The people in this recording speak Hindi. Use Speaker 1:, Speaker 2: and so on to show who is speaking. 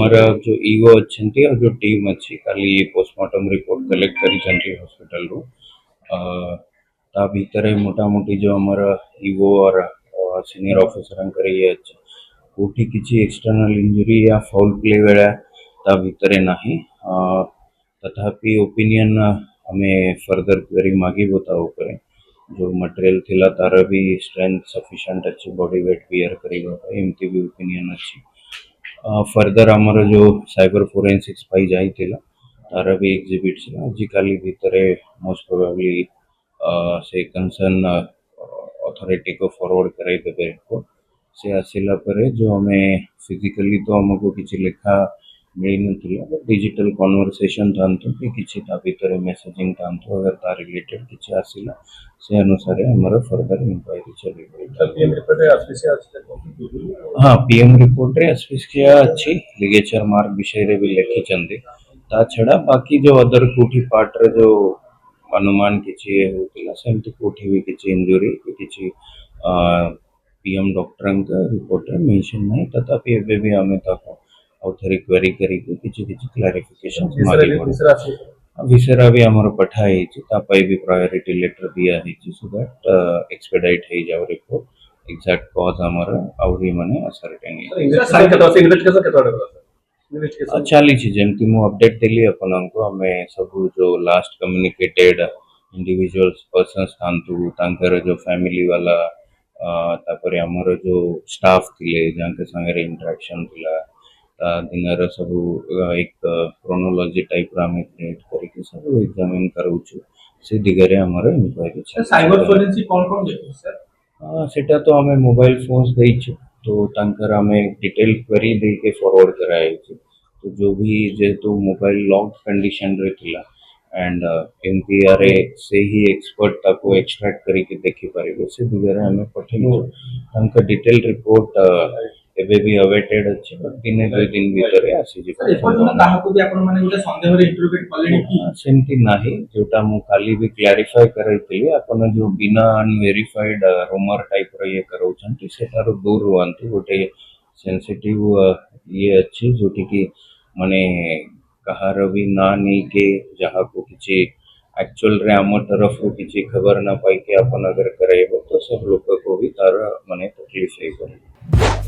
Speaker 1: हमारा जो ईओ अच्छी और जो टीम अच्छी खाली पोस्टमार्टम रिपोर्ट कलेक्ट करी हॉस्पिटल रू ता भीतर मोटा मोटी जो हमारा ईओ और सीनियर ऑफिसर ये अच्छे कोठी किसी एक्सटर्नल इंजुरी या फाउल प्ले वेळा ता भीतर नाही तथापि ओपिनियन हमें फर्दर क्वेरी मागी बताओ करें जो मटेरियल थिला तार भी स्ट्रेंथ सफिशिएंट अच्छी बॉडी वेट बियर करेगा एमती भी ओपिनियन अच्छी फर्दर आमर जो साइबर फोरेंसिक्स पाई जाई थिला तार भी एग्जिबिट आजिकाली भितर मोस्ट प्रोबेबली से कंसर्न अथॉरिटी को फॉरवर्ड कराई देबे रिपोर्ट से आसिला परे जो हमें फिजिकली तो हमको किसी लेखा मिल ना डिजिटल कन्वर्सेशन था कि किसी ता भीतर मेसेजिंग था अगर ता रिलेटेड किसी आसिला से अनुसार हमारा फर्दर इंक्वायरी चली हाँ पीएम रिपोर्ट रे अस्फिक्सिया अच्छी लिगेचर मार्क विषय रे भी लिखी चंदी ता छड़ा बाकी जो अदर कोठी पार्ट रे जो अनुमान किछि होतिला सेमति कोठी भी किछि इंजुरी किछि पीएम डॉक्टर रिपोर्ट रे मेंशन नहीं तथापि एबे भी हमें तक और थोड़ी क्वेरी करी किछि क्लारिफिकेशन मागी विसरा भी हमर पठाई छि तापई भी प्रायोरिटी लेटर दिया है सो दैट एक्सपेडाइट है जाव रिपोर्ट एग्जैक्ट कॉज हमर आउरी माने असर्टेन चली जमती मु अपडेट देली अपन को हमें सब जो लास्ट कम्युनिकेटेड इंडिविजुअल्स पर्सन्स थांतु तांकर जो फैमिली वाला तापरे हमर जो स्टाफ थिले जांके संगे इंटरेक्शन थिला दिनर सब एक क्रोनोलॉजी टाइप रा हमें क्रिएट करके सब एग्जामिन करूछु से दिगरे हमर इंक्वायरी
Speaker 2: साइबर फोरेंसिक कौन देखो सर
Speaker 1: सेटा तो हमें मोबाइल फोन्स देइछु तो तांकर हमें डिटेल क्वेरी दे के फॉरवर्ड कराई तो जो भी जेतु मोबाइल लॉक कंडीशन रे थिला एंड एमपीआरए से ही एक्सपर्ट ताको एक्सट्रैक्ट करके देखि पारिबो से दिगरे हमें पठेलो तांका डिटेल रिपोर्ट एबे भी अवेटेड अछि बट दिने दुई दिन भीतर आसी जे
Speaker 2: काहाको भी आपण माने गोटे संदेह रे इंटरोगेट करलेनी की
Speaker 1: सेमती नाही जोटा मु खाली भी क्लैरिफाई करैतिली आपण जो बिना अनवेरिफाइड रूमर टाइप रे ये करौछंती सेटारो दूर रुआंतु गोटे सेंसिटिव ये अच्छी जोटी की माने कहार भी ना नहीं के जहाँ को किसी एक्चुअल रे आम तरफ रू किसी खबर ना पाई के अपन अगर करेबो तो सब लोग को भी तार माने तकलीफ है।